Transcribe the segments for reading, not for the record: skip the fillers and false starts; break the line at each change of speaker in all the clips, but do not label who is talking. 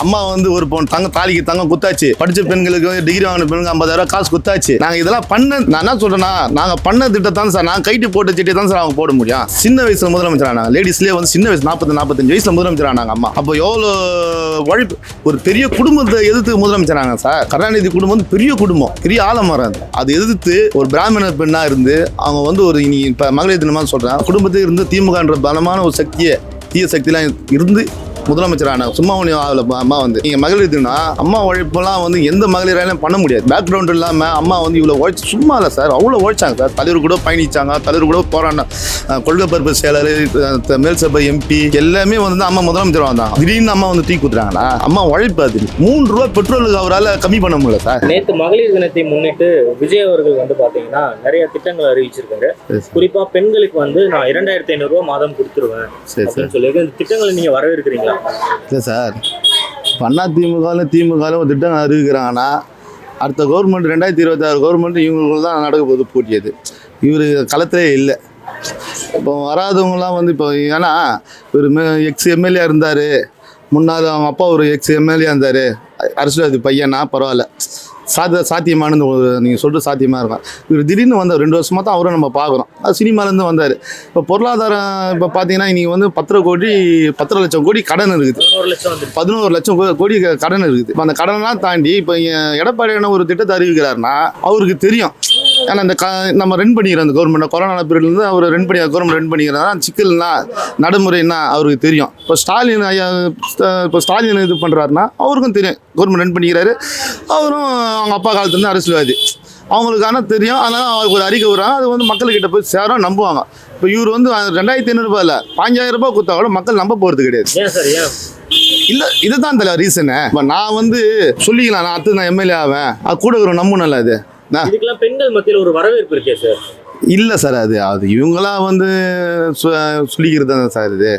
அம்மா வந்து ஒரு பொண்ணு தாலிக்கு தங்கம் குத்தாச்சு, படிச்ச பெண்களுக்கு டிகிரி வாங்கின பெண்களுக்கு 50,000 காசு குத்தாச்சு. நாங்க இதெல்லாம் பண்ண நான் என்ன சொல்றேன்னா, நாங்க பண்ண திட்டத்தான் சார், நாங்க கைட்டு போட்ட திட்டத்தை தான் சார் அவங்க போட முடியும். சின்ன வயசுல முதலமைச்சர் ஆனாங்க, லேடிஸ்லேயே வந்து சின்ன வயசு 40-45 வயசுல முதலமைச்சர் ஆனாங்க அம்மா. அப்போ எவ்வளோ உழைப்பு, ஒரு பெரிய குடும்பத்தை எதிர்த்து முதலமைச்சர் ஆனாங்க சார். கருணாநிதி குடும்பம் வந்து பெரிய குடும்பம், பெரிய ஆலமரம். அது எதிர்த்து ஒரு பிராமண பெண்ணா இருந்து அவங்க வந்து ஒரு இனி இப்ப மகளிர் தினமா சொல்றேன், குடும்பத்துக்கு இருந்து திமுகன்ற பலமான ஒரு சக்தியை, தீய சக்தியெல்லாம் இருந்து முதலமைச்சரான சும்மா அம்மா வந்து நீங்க மகளிர் தினம் அம்மா உழைப்பெல்லாம் வந்து எந்த மகளிராலையும் பண்ண முடியாது. பேக்ரவுண்ட் இல்லாம அம்மா வந்து இவ்வளவு உழைச்சு சும்மா இல்லை சார், அவ்வளோ உழைச்சாங்க சார். தலைவர் கூட பயணிச்சாங்க, தலைவர் கூட போராடின கொள்கை பரப்பு செயலர், மேல் சபை எம்பி எல்லாமே வந்து அம்மா முதலமைச்சர் வந்தாங்க. திடீர்னு அம்மா வந்து தூக்கி கொடுத்துறாங்களா? அம்மா உழைப்பு அது 3 ரூபாய் பெட்ரோலுக்கு அவரால் கம்மி பண்ண முடியல சார்.
நேற்று மகளிர் தினத்தை முன்னிட்டு விஜய் அவர்கள் வந்து பாத்தீங்கன்னா நிறைய திட்டங்கள் அறிவிச்சிருக்காரு. குறிப்பா பெண்களுக்கு வந்து நான் 2,500 ரூபாய் மாதம் கொடுத்துருவேன் அப்படின்னு சொல்லியிருக்கு. இந்த திட்டங்களை நீங்க வரவேற்கிறீங்களா?
இல்லை சார், அண்ணா திமுக ஒரு திட்டம் அறிவிக்கிறாங்கன்னா அடுத்த கவர்மெண்ட் 2026 கவர்மெண்ட் இவங்களுக்கு தான் நடக்க போகுது போட்டியது. இவர் களத்திலே இல்லை. இப்போ வராதவங்களாம் வந்து இப்போ ஏன்னா ஒரு எக்ஸ் எம்எல்ஏ இருந்தார், முன்னாள் அவங்க அப்பா ஒரு எக்ஸ் எம்எல்ஏ இருந்தார், அரசியல்வாதி பையனா பரவாயில்ல, சாத்தியமானது நீங்கள் சொல்லிட்டு சாத்தியமாக இருக்கும். இவர் திடீர்னு வந்தார், 2 வருஷமாக தான் அவரை நம்ம பார்க்குறோம். அது சினிமாலேருந்து வந்தார். இப்போ பொருளாதாரம் இப்போ பார்த்தீங்கன்னா இன்றைக்கி வந்து 10 லட்சம் கோடி கடன் இருக்குது, 11 லட்சம் கோடி கடன் இருக்குது. இப்போ அந்த கடனெலாம் தாண்டி இப்போ எடப்பாடியான ஒரு திட்டத்தை அறிவிக்கிறாருன்னா அவருக்கு தெரியும். ஏன்னா இந்த நம்ம ரன் பண்ணிக்கிறோம், அந்த கவர்மெண்ட் கொரோனா பீரியட்லேருந்து அவர் கவர்மெண்ட் ரன் பண்ணிக்கிறதா சிக்கல்னா நடைமுறைன்னா அவருக்கு தெரியும். இப்போ ஸ்டாலின் ஐயா, இப்போ ஸ்டாலின் இது பண்ணுறாருன்னா அவருக்கும் தெரியும் கவர்மெண்ட் ரன் பண்ணிக்கிறாரு. அவரும் அவங்க அப்பா காலத்துலேருந்து அரசியல்வாதி, அவங்களுக்கான தெரியும். அதனால் அவருக்கு ஒரு அறிக்கை வராங்க, அது வந்து மக்கள்கிட்ட போய் சேரும், நம்புவாங்க. இப்போ இவர் வந்து 2,500 ரூபாய் இல்லை 5,000 ரூபாய் கொடுத்தா கூட மக்கள் நம்ப போகிறது கிடையாது. இல்லை, இதுதான் தலை ரீசனு. இப்போ நான் வந்து சொல்லிக்கலாம், நான் எம்எல்ஏ ஆவேன், அது கூட ஒரு நம்புனல. இது
இதுக்கெல்லாம் பெண்கள் மத்தியில் ஒரு வரவேற்பு இருக்கே சார்?
இல்லை சார், அது இவங்களாம் வந்து சொல்லிக்கிறது தான் சார். இது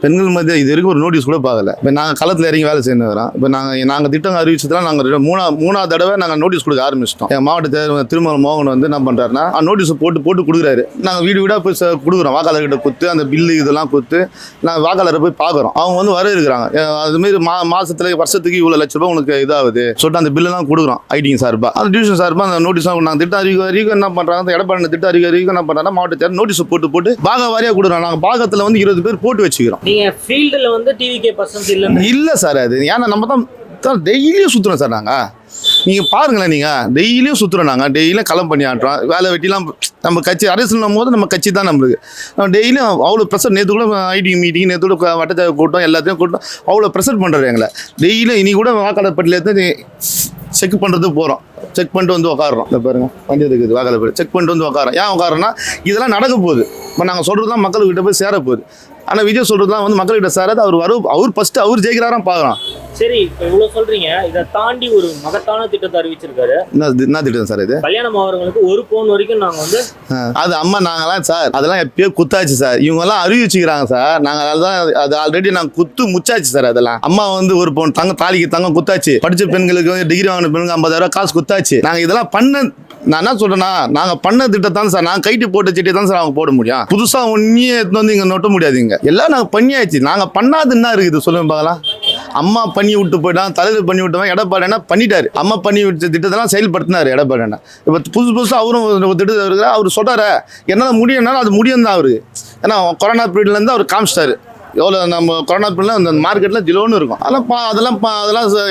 பெண்கள் மத்திய இது வரைக்கும் ஒரு நோட்டீஸ் கூட பார்க்கல. இப்போ நாங்கள் களத்தில் இறங்கி வேலை செய்யணும் வரோம். இப்போ நாங்கள் திட்டம் அறிவிச்சதுலாம் நாங்கள் மூணாவது தடவை நாங்கள் நோட்டீஸ் கொடுக்க ஆரம்பிச்சிட்டோம். எங்கள் மாவட்ட திருமலை மோகன் வந்து என்ன பண்ணுறாருன்னா நோட்டீஸ் போட்டு கொடுக்குறாரு. நாங்கள் வீடாக போய் கொடுக்குறோம், வாக்காளர்கிட்ட கொடுத்து அந்த பில்லு இதெல்லாம் கொடுத்து நாங்கள் வாக்காளரை போய் பார்க்குறோம். அவங்க வந்து வரவேற்கிறாங்க. அதுமாரி வருஷத்துல இவ்வளோ லட்ச ரூபாய் உனக்கு இதாகுது சொல்லிட்டு அந்த பில்லுலாம் கொடுக்குறோம். ஐடிங் சார்பாக, அந்த டிவிஷன் சார்பாக அந்த நோட்டீஸ்லாம் நாங்கள் திட்டம் அறிவிக்க என்ன பண்ணுறாங்க, எடப்பாடி திட்டம் அறிவிக்க என்ன பண்றாங்க, மாவட்ட நோட்டீஸ் போட்டு பாக வாரியா கொடுக்குறோம். நாங்கள் பாகத்தில் வந்து 20 பேர் போட்டு வச்சுக்கிறோம்.
நீங்க ஃபீல்டில் வந்து டிவிகே பர்சன்ஸ் இல்லை சார்.
அது ஏன்னா நம்ம தான் டெய்லியும் சுற்றுறோம் சார். நாங்கள் நீங்கள் பாருங்களேன், நீங்கள் டெய்லியும் சுற்றுறோம். நாங்கள் டெய்லியும் களம் பண்ணி ஆட்டுறோம். வேலை வெட்டிலாம் நம்ம கட்சி அரசுன்னும் போது நம்ம கட்சி தான் நம்மளுக்கு. டெய்லியும் அவ்வளோ ப்ரெஷர். நேற்று கூட ஐடி மீட்டிங், நேற்று கூட வட்டத்தை கூட்டம், எல்லாத்தையும் கூட்டம் அவ்வளோ ப்ரெஷர் பண்ணுறாரு எங்களை. டெய்லியும் இனி கூட வாக்காளர் பட்டியலை செக் பண்ணுறது போகிறோம், செக் பண்ணிட்டு வந்து உட்காடுறோம். இந்த பாருங்க வண்டி இருக்குது, வாக்காளர் பட்டியல் செக் பண்ணிட்டு வந்து உட்காரோம். ஏன் உட்காரோன்னா இதெல்லாம் நடக்க போகுது. இப்போ நாங்கள் சொல்கிறது தான் மக்கள்கிட்ட போய் சேர போகுது. ஆனால் விஜய் சொல்கிறது தான் வந்து மக்கள்கிட்ட சேராது. அவர் ஃபஸ்ட்டு அவர் ஜெயிக்கிறாராம் பார்க்குறோம்.
சரி, இவ்வளோ சொல்கிறீங்க, இதை தாண்டி ஒரு மகத்தான திட்டத்தை அறிவிச்சிருக்காரு. என்ன
திட்டம் சார் இது?
கல்யாணம் ஆகிறவங்களுக்கு 1 பவுன் வரைக்கும் நாங்கள் வந்து
அது அம்மா நாங்களாம் சார் அதெல்லாம் எப்பயோ குத்தாச்சு சார். இவங்கெல்லாம் அறிவிச்சுக்கிறாங்க சார். நாங்கள் அதுதான் அது ஆல்ரெடி நாங்கள் குத்து முச்சாச்சு சார். அதெல்லாம் அம்மா வந்து ஒரு பொண்ணு தாலிக்கு தங்கம் குத்தாச்சு, படிச்ச பெண்களுக்கு டிகிரி வாங்கின பெண்களுக்கு 50,000 காசு குத்தாச்சு. நாங்கள் இதெல்லாம் நான் என்ன சொல்றேன்னா, நாங்கள் பண்ண திட்டத்தான் சார், நாங்கள் கைட்டு போட்ட திட்டத்தை தான் சார் அவங்க போட முடியும். புதுசாக ஒன்றையே எடுத்து வந்து இங்கே நொட்ட முடியாதுங்க. எல்லாம் நாங்கள் பண்ணியாச்சு. நாங்கள் பண்ணாது என்ன இருக்குது சொல்லுங்க பார்க்கலாம். அம்மா பண்ணி விட்டு போயிட்டான், தலைவர் பண்ணி விட்டுவான். எடப்பாடி என்ன பண்ணிட்டாரு, அம்மா பண்ணி விட்ட திட்டத்தெல்லாம் செயல்படுத்தினாரு எடப்பாடி. என்ன இப்போ புதுசாக அவரும் ஒரு திட்டத்தை இருக்கிறார். அவர் சொல்கிறாரு என்னால் முடியும்னாலும் அது முடியும் தான் அவருக்கு. ஏன்னா கொரோனா பீரியட்லேருந்து அவர் காமிச்சிட்டாரு எவ்வளோ நம்ம கொரோனா பீரியட்ல அந்த மார்க்கெட்டில் ஜிலோன்னு இருக்கும். அதெல்லாம்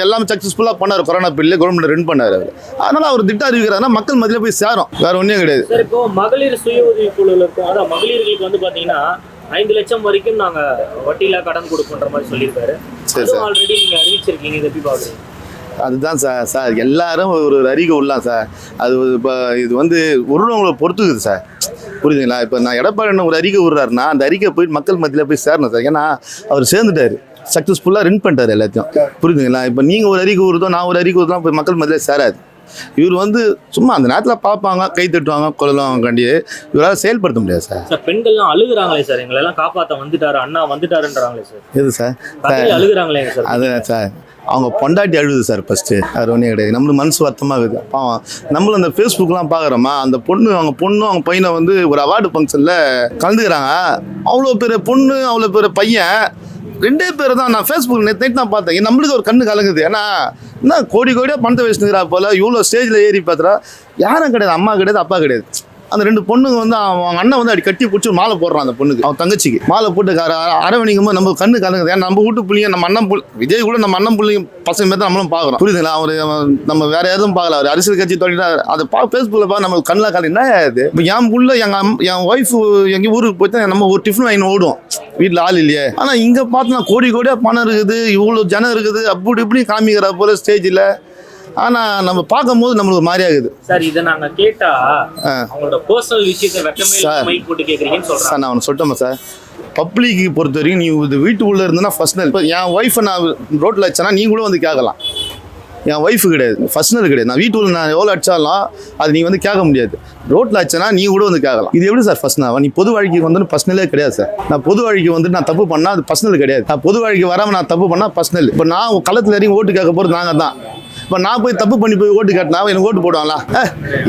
எல்லாமே சக்ஸஸ்ஃபுல்லாக பண்ணார். கொரோனா பீரியட்ல கவர்மெண்ட் ரன் பண்ணார் அவர். அதனால் அவர் திட்டம் அறிவிக்கிறாருன்னா மக்கள் மத்தியில் போய் சேரும், வேற ஒன்றும் கிடையாது.
சார், இப்போ மகளிர் சுய உதவி குழுவில் இருக்கும், அதான் மகளிர்களுக்கு வந்து பார்த்தீங்கன்னா 5 லட்சம் வரைக்கும் நாங்கள் வட்டியில்லா கடன் கொடுக்குன்ற மாதிரி சொல்லியிருக்காரு. சரி சார், ஆல்ரெடி நீங்கள் அறிவிச்சிருக்கீங்க, இதை எப்படி பார்க்குறீங்க?
அதுதான் சார் எல்லாரும் ஒரு அறிக்கை உள்ளலாம் சார். அது இப்போ இது வந்து ஒருவங்களை பொறுத்துக்குது சார், புரியுதுங்களா? இப்போ நான் எடப்பாடி ஒரு அறிக்கை விடுறாருன்னா அந்த அறிக்கை போய் மக்கள் மத்தியில் போய் சேரணும் சார். ஏன்னா அவர் சேர்ந்துட்டாரு, சக்ஸஸ்ஃபுல்லாக ரன் பண்ணிட்டார் எல்லாத்தையும், புரியுதுங்களா? இப்போ நீங்கள் ஒரு அறிக்கை விடுறதோ நான் ஒரு அறிக்கை விடுறதோ போய் மக்கள் மத்தியில் சேராது. இவர் வந்து சும்மா அந்த நேரத்தில் பார்ப்பாங்க, கை தட்டுவாங்க, கொள்ளலாம் கண்டி இவரால் செயல்படுத்த முடியாது சார்.
சார், பெண்கள்லாம் அழுகுறாங்களே சார், எங்களெல்லாம் காப்பாற்ற வந்துட்டாரு, அண்ணா வந்துட்டாருன்றாங்களே சார்.
எது சார்
அழுகுறாங்களே சார்?
அது சார் அவங்க பொண்டாட்டி அழுகுது சார் ஃபஸ்ட்டு, அது ஒன்றே கிடையாது. நம்மளுக்கு மனசு வருத்தமாக இருக்குது. பாவம் நம்மளும் அந்த ஃபேஸ்புக்லாம் பார்க்குறோமா, அந்த அவங்க பையனை வந்து ஒரு அவார்டு ஃபங்க்ஷனில் கலந்துக்கிறாங்க. அவ்வளோ பெரிய பொண்ணு, அவ்வளோ பெரிய பையன் 2 பேர் தான். நான் ஃபேஸ்புக் நேற்று தான் பார்த்தேன். நம்மளுக்கு ஒரு கண்ணு கலங்குது. ஏன்னா என்ன கோடியாக பணத்தை வச்சுக்கிறா போல இவ்வளோ ஸ்டேஜில் ஏறி பார்த்துறா. யாரும் கிடையாது, அம்மா கிடையாது, அப்பா கிடையாது. அந்த 2 பொண்ணுங்க வந்து அவங்க அண்ணன் வந்து அப்படி கட்டி பிடிச்சி மாலை போடுறான் அந்த பொண்ணுக்கு, அவன் தங்கச்சிக்கு மாலை போட்டு அரவணிக்கும் போது நம்ம கண்ணு கலங்குது. ஏன்னா நம்ம வீட்டு பிள்ளைங்க, நம்ம அண்ணன் விஜய் கூட நம்ம அண்ணன் பிள்ளைங்க பசங்க மாதிரி நம்மளும் பார்க்குறோம். புரியுதுங்களா? நம்ம வேற எதுவும் பார்க்கல. அவர் அரசியல் கட்சி தொடங்கினா அதை ஃபேஸ்புக்கில் பார்த்து நம்ம கண்ணில் கலந்து என்ன ஆகுது. இப்போ என் புள்ள என் ஒய்ஃபு எங்கள் ஊருக்கு போய்ட்டு நம்ம ஒரு டிஃபன் வாங்கி ஓடுவோம், வீட்டில் ஆள் இல்லையே. ஆனால் இங்கே பார்த்தோன்னா கோடியாக பணம் இருக்குது, இவ்வளோ ஜனம் இருக்குது, அப்படி இப்படி காமிக்கிற போல ஸ்டேஜில். ஆனால் நம்ம பார்க்கும் போது நம்மளுக்கு ஒரு மாதிரி ஆகுது
சார். இதை நாங்கள் கேட்டா அவங்களோட பர்சனல் விஷயத்தை
சார் நான் அவனை சொல்லிட்டோமா சார். பப்ளிக்கு பொறுத்த வரைக்கும் நீ இது வீட்டுக்குள்ளே இருந்தனா பர்சனல். இப்போ என் ஒய்ஃபை நான் ரோட்டில் வச்சேன்னா நீ கூட வந்து கேட்கலாம். என் ஒய்ஃபு கிடையாது, பர்சனல் கிடையாது. நான் வீட்டுக்குள்ள நான் எவ்வளோ அடிச்சாலும் அது நீ வந்து கேட்க முடியாது. ரோட்டில் வச்சேன்னா நீ கூட வந்து கேட்கலாம். இது எப்படி சார் பர்சனல்? நீ பொது வாழ்க்கைக்கு வந்து பர்சனலே கிடையாது சார். நான் பொது வாழ்க்கை வந்துட்டு நான் தப்பு பண்ணால் அது பர்சனல் கிடையாது. நான் பொது வாழ்க்கை வராமல் நான் தப்பு பண்ணால் பர்சனல். இப்போ நான் களத்தில் இறங்கி ஓட்டு கேட்க போகிறது நாங்கள் தான். இப்போ நான் போய் தப்பு பண்ணி போய் ஓட்டு கேட்டனா எனக்கு ஓட்டு போடுவாங்களா?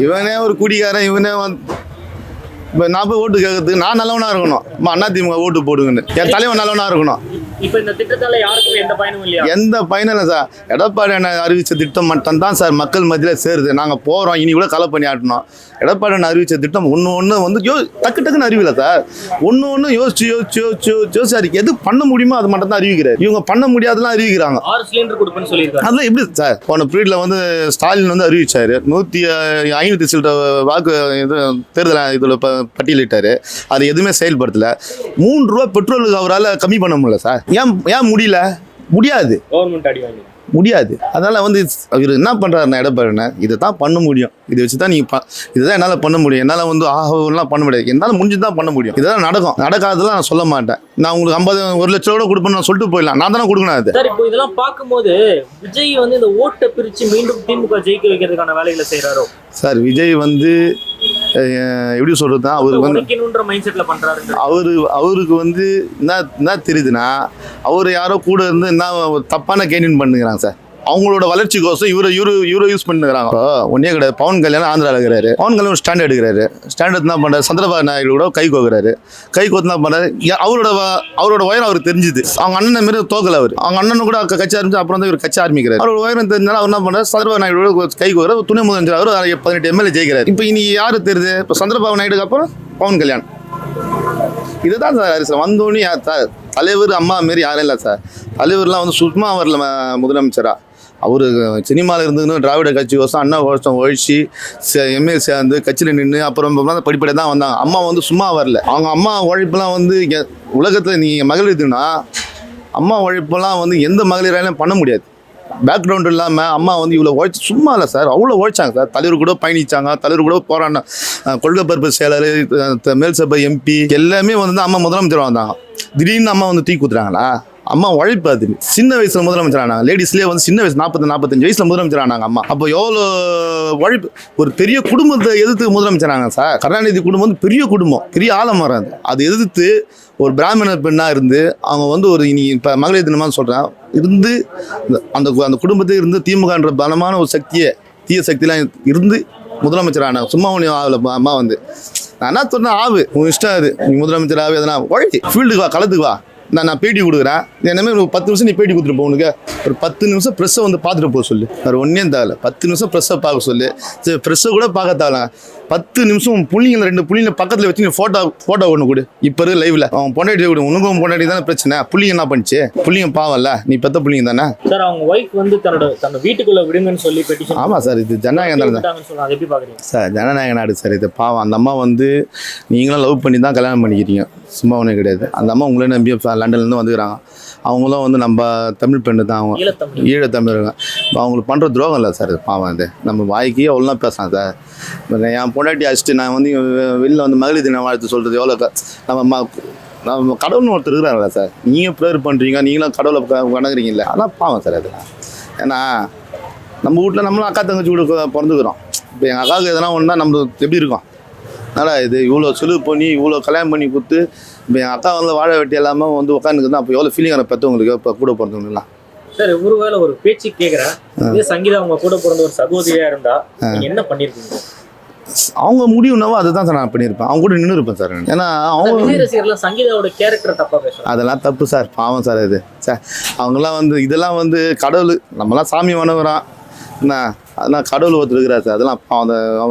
இவனே ஒரு குடிகாரன், இவனே வந்து இப்போ நான் போய் ஓட்டு கேட்கறதுக்கு நான் நல்லவனாக இருக்கணும். அதிமுக ஓட்டு போடுங்கன்னு என் தலைவன் நல்லவனாக இருக்கணும்.
இப்போ இந்த திட்டத்தால் யாருக்கும் எந்த பயனும் இல்லையா?
எந்த பயனும் இல்லை சார். எடப்பாடி அறிவித்த திட்டம் மட்டும்தான் சார் மக்கள் மத்தியில் சேருது. நாங்கள் போகிறோம், இனி கூட களை பண்ணி ஆட்டணும். எடப்பாடி அறிவித்த திட்டம் ஒன்று வந்து டக்குன்னு அறிவிக்கல சார். ஒன்று யோசிச்சு அதுக்கு எது பண்ண முடியுமோ அது மட்டும் தான் அறிவிக்கிறார். இவங்க பண்ண முடியாதெல்லாம் அறிவிக்கிறாங்க.
6 சிலிண்டர் கொடுப்பேன்னு சொல்லியிருக்காங்க.
அதெல்லாம் எப்படி சார்? போன பீரியடில் வந்து ஸ்டாலின் வந்து அறிவிச்சார். 150 சில வாக்கு இது தேர்தல் இதில் பட்டியலிட்டாரு. அது எதுவுமே செயல்படுத்தலை. 3 ரூபா பெட்ரோலுக்கு அவரால் கம்மி பண்ண முடியல சார். ஏன் முடியல? முடியாது,
கவர்மெண்ட் அடி வாங்கி
முடியாது. அதனால் வந்து அவர் என்ன பண்ணுறாருன்னா எடப்பாடினா இதை தான் பண்ண முடியும், இதை வச்சு தான் நீங்கள் இதுதான் என்னால் பண்ண முடியும். என்னால் வந்து ஆகலாம் பண்ண முடியாது, என்னால் முடிஞ்சு தான் பண்ண முடியும். இதெல்லாம் நடக்கும், நடக்காததெல்லாம் நான் சொல்ல மாட்டேன். நான் உங்களுக்கு 1 லட்சம் கூட கொடுப்பேன்னு நான் சொல்லிட்டு போயிடலாம். நான் தானே கொடுக்கணும் அது.
சார், இப்போ இதெல்லாம் பார்க்கும்போது விஜய் வந்து இந்த ஓட்டை பிரித்து மீண்டும் திமுக ஜெயிக்க வைக்கிறதுக்கான வேலைகளை செய்கிறாரோ
சார்? விஜய் வந்து எப்படி சொல்கிறது தான் அவருக்கு வந்து அவருக்கு வந்து என்ன தெரியுதுன்னா அவர் யாரோ கூட இருந்து என்ன தப்பான கேண்டின் பண்ணுங்கிறாங்க சார். அவங்களோட வளர்ச்சிக்கோசம் இவரை யூஸ் பண்ணிக்கிறாங்க. ஒன்னே கிடையாது. பவன் கல்யாணம் ஆந்திராவில் இருக்கிறாரு. பவன் கல்யாணம் ஸ்டாண்ட் எடுக்கிறாரு. ஸ்டாண்ட் என்ன பண்ணுறாரு? சந்திரபாபு நாயுடு கூட கை கோக்குறாரு. கை கோத்து என்ன பண்ணுறாரு? அவரோட உயரம் அவருக்கு தெரிஞ்சுது. அவங்க அண்ணன் மாரி தோக்கல அவர். அவங்க அண்ணன் கூட கட்சி ஆரம்பிச்சு அப்புறம் தான் இவர் கட்சி ஆரம்பிக்கிறார். அவரோட உயரம் தெரிஞ்சாலும் அவர் என்ன பண்ணுறாரு? சந்திரபாபு நாயுடு கை கோக்குற துணை முதலமைச்சர் அவர் 18 MLA ஜெயிக்கிறார். இப்போ இனி யாரு தெரியுது? இப்போ சந்திரபாபு நாயுடுக்கு அப்புறம் பவன் கல்யாணம். இதுதான் சார் அரசியல். வந்தோடனே தலைவர் அம்மா மாரி யாரும் இல்லை சார். தலைவர்லாம் வந்து சும்மா வரல முதலமைச்சரா. அவர் சினிமாவில் இருந்துன்னு திராவிட கட்சி கோசம் அண்ணா கோஷம் ஒழிச்சு MA சேர்ந்து கட்சியில் நின்று அப்புறம் படிப்படியாக தான் வந்தாங்க. அம்மா வந்து சும்மா வரல. அவங்க அம்மா உழைப்பெல்லாம் வந்து உலகத்தில் நீங்கள் மகளிர்னா அம்மா உழைப்பெல்லாம் வந்து எந்த மகளிராலையும் பண்ண முடியாது. பேக்ரவுண்ட் இல்லாமல் அம்மா வந்து இவ்வளோ உழைச்சி சும்மா இல்லை சார், அவ்வளோ உழைச்சாங்க சார். தலைவர் கூட பயணிச்சாங்க, தலைவர் கூட போராடின கொள்கை பரப்பு செயலர், மேல் சபை MP எல்லாமே வந்து அம்மா முதலமைச்சர் வந்தாங்க. திடீர்னு அம்மா வந்து தூக்கி கொடுத்துறாங்களா? அம்மா உழைப்பு. அது சின்ன வயசுல முதலமைச்சர் ஆனாங்க. லேடிஸ்லேயே வந்து சின்ன வயசு 40-45 வயசுல முதலமைச்சர் ஆனாங்க அம்மா. அப்போ எவ்வளோ உழைப்பு. ஒரு பெரிய குடும்பத்தை எதிர்த்து முதலமைச்சர் ஆனாங்க சார். கருணாநிதி குடும்பம் வந்து பெரிய குடும்பம், பெரிய ஆலமரம். அது எதிர்த்து ஒரு பிராமண பெண்ணாக இருந்து அவங்க வந்து ஒரு இனி இப்போ மகளிர் தினமாக சொல்கிறேன் இருந்து அந்த குடும்பத்தை இருந்து திமுகன்ற பலமான ஒரு சக்தியை தீய சக்தியெலாம் இருந்து முதலமைச்சர் ஆனாங்க. சும்மா ஒன்று ஆகலை அம்மா வந்து. நான் என்ன சொன்னேன், உன் இஷ்டம் அது, நீ முதலமைச்சர் ஆகு, எதனா உழைச்சி ஃபீல்டுக்கு வா, களத்துக்கு வா. நான் பேட்டி கொடுக்குறேன். என்னமே ஒரு 10 நிமிஷம் நீ பேட்டி கொடுத்துருப்போம். உனக்கு ஒரு 10 நிமிஷம் ப்ரெஸ்ஸை வந்து பார்த்துட்டு போக சொல்லு. வேறு ஒன்றையும் தேவை. 10 நிமிஷம் ப்ரெஸ்ஸை பார்க்க சொல்லு. சரி, ப்ரெஸ்ஸை கூட பார்க்க தேவை. 10 நிமிஷம் புள்ளிங்களை 2 புள்ளிங்களை பக்கத்தில் வச்சு நீ ஃபோட்டோ ஒன்று கொடு. இப்போ இருக்கு லைவில் அவன் பொண்டாட்டி கொடு. உனக்கும் பொண்டாட்டி தானே பிரச்சனை. புள்ளிங்க என்ன பண்ணிச்சு? புள்ளிங்க பாவம்ல, நீ பெத்த புள்ளிங்க தானே
சார். அவங்க ஒய்ஃப் வந்து தன்னோட வீட்டுக்குள்ள விடுங்கன்னு சொல்லி பெட்டிஷன்.
ஆமாம் சார், இது ஜனநாயகம் தானே சார். ஜனநாயக நாடு சார் இது. பாவம் அந்த அம்மா வந்து நீங்களும் லவ் பண்ணி தான் கல்யாணம் பண்ணிக்கிறீங்க, சும்மா ஒன்றும் கிடையாது. அந்த அம்மா உங்களே நம்பி லண்டன்லேருந்து வந்துக்கிறாங்க. அவங்களும் வந்து நம்ம தமிழ் பெண்ணு தான், அவங்க ஈழத்தமிழ். அவங்களுக்கு பண்ணுற துரோகம் இல்லை சார். பாவம் அது நம்ம வாய்க்கே அவ்வளோ பேசலாம் சார். என் பொண்டாட்டி அடிச்சுட்டு நான் வந்து வெளியில் வந்து மகளிர் தின வாழ்த்து சொல்கிறது எவ்வளோ நம்ம கடவுள்னு ஒருத்தர் இருக்கிறாங்களா சார். நீங்கள் ப்ரேயர் பண்ணுறீங்க, நீங்களும் கடவுளை வணங்குறீங்கல்ல, அதெல்லாம் பாவம் சார் அது. ஏன்னா நம்ம வீட்டில் நம்மளும் அக்கா தங்கச்சி கூட பிறந்துக்கிறோம். இப்போ எங்கள் அக்காவுக்கு எதனா ஒன்றா நம்ம எப்படி இருக்கோம்? அதனால் இது இவ்வளோ செலவு பண்ணி இவ்வளோ கல்யாணம் பண்ணி கொடுத்து இப்போ என் அக்கா வந்து வாழை வெட்டி எல்லாமே வந்து உட்காந்துக்குதான். அப்போ எவ்வளோ ஃபீலிங் எனக்கு பெற்றவங்களுக்கு இப்போ கூட பிறந்தவங்கலாம்.
சார், ஒருவேளை ஒரு பேச்சு கேட்குறேன், சங்கீதா அவங்க கூட பிறந்த ஒரு சகோதரியாக இருந்தால் என்ன பண்ணியிருக்கீங்க?
அவங்க முடிவுனாவோ அதுதான் சார் நான் பண்ணியிருப்பேன். அவங்க கூட நின்று இருப்பேன் சார். ஏன்னா அவங்க
விஜய் ரசிகர்லாம் சங்கீதாவோட கேரக்டர் தப்பா பேசுறாங்க.
அதெல்லாம் தப்பு சார், பாவம் சார். இது சார் அவங்கெல்லாம் இதெல்லாம் கடவுள், நம்மலாம் சாமி வணங்குறான் என்ன, அதெல்லாம் கடவுள் ஒருத்தர் இருக்கிறார் சார். அதெல்லாம்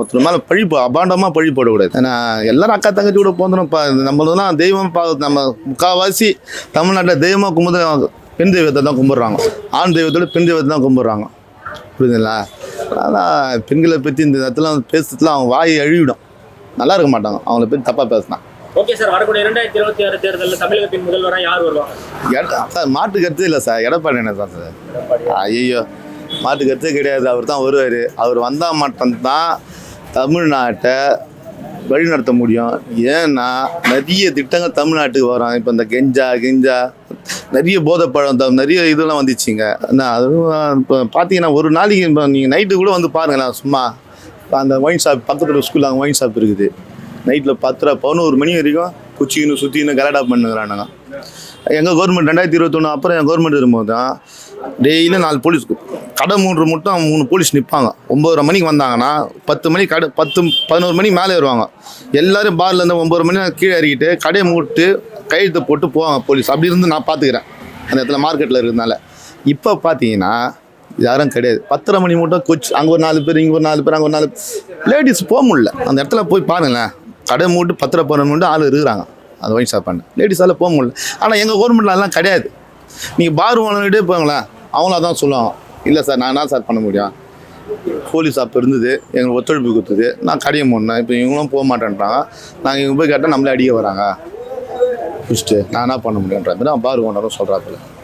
ஒருத்தர் மேலே அபாண்டமாக பழி போடக்கூடாது. ஏன்னா எல்லாரும் அக்கா தங்கச்சி கூட போந்துடும். நம்மளதுலாம் தெய்வம் நம்ம முக்கால்வாசி தமிழ்நாட்டில் தெய்வமாக கும்பிட்டு பெண் தெய்வத்தை தான் கும்பிட்றாங்க. ஆண் தெய்வத்தோட பெண் தெய்வத்தை தான் கும்பிட்றாங்க. புரியுதுங்களா? ஆனால் பெண்களை பற்றி இந்த இடத்துல பேசுறதுலாம் அவங்க வாயை அழிவிடும். நல்லா இருக்க மாட்டாங்க அவங்கள பற்றி தப்பாக பேசினா.
ஓகே சார், வரக்கூடிய 2026 தேர்தலில் தமிழகத்தின் முதல்வராக யார் வருவாங்க?
சார் மாற்று கருத்து இல்லை சார், எடப்பாடி என்ன தான் சார். ஐயோ, மாற்று கருத்தே கிடையாது. அவர் தான் வருவார். அவர் வந்தால் மட்டும்தான் தமிழ்நாட்டை வழிநடத்த முடியும். ஏன்னா நிறைய திட்டங்கள் தமிழ்நாட்டுக்கு வரும். இப்போ இந்த கெஞ்சா நிறைய போதைப்பழம் நிறைய இதெல்லாம் வந்துச்சுங்க. அதுவும் இப்போ பார்த்தீங்கன்னா ஒரு நாளைக்கு இப்போ நீங்கள் நைட்டு கூட வந்து பாருங்களேன். சும்மா அந்த ஒயின் ஷாப் பக்கத்தில் ஸ்கூலில் அங்கே ஒயின் ஷாப் இருக்குது. நைட்டில் 10-11 மணி வரைக்கும் குச்சிக்கின்னு சுற்றின்னு கலாட்டா பண்ணுங்கிறானுங்க. எங்கள் கவர்மெண்ட் 2021 அப்புறம் என் கவர்மெண்ட் இருக்கும்போது தான் டெய்லியும் 4 போலீஸ், கடை 3 மட்டும் 3 போலீஸ் நிற்பாங்க. 9:30 மணிக்கு வந்தாங்கன்னா 10 மணி கடை 10-11 மணிக்கு மேலே வருவாங்க. எல்லோரும் பார்லேருந்து 9:30 மணி கீழே இறக்கிட்டு கடையை மூட்டு கையெழுத்து போட்டு போவாங்க போலீஸ். அப்படி இருந்து நான் பார்த்துக்கிறேன் அந்த இடத்துல மார்க்கெட்டில் இருக்கிறதுனால. இப்போ பார்த்தீங்கன்னா யாரும் கிடையாது. 10:30 மணி மட்டும் கொச்சு, அங்கே ஒரு 4 பேர், இங்கே ஒரு 4 பேர், அங்கே ஒரு 4 லேடிஸ் போக முடியல. அந்த இடத்துல போய் பாருங்களேன், கடை மூட்டு 10-12 மணி ஆள் இருக்கிறாங்க அந்த ஒயின் ஷாப் பண்ண. லேடிஸால் போக முடியல. ஆனால் எங்கள் கவர்மெண்ட்டில் அதெல்லாம் கிடையாது. நீங்கள் பார் ஓனர்கிட்டே போங்களேன், அவங்களும் அதான் சொல்லுவாங்க. இல்லை சார், நான் என்ன சார் பண்ண முடியும், போலீஸ் அப்போ இருந்தது, எங்களுக்கு ஒத்துழைப்பு கொடுத்தது, நான் கடையை மூடினேன். இப்போ இவங்களும் போக மாட்டேன்றாங்க. நாங்கள் இங்கே போய் கேட்டால் நம்மளே அடிக்க வராங்க. ஃபஸ்ட்டு நான் என்ன பண்ண முடியுன்ற மாதிரி பார் ஓனரும் சொல்கிறாப்புல.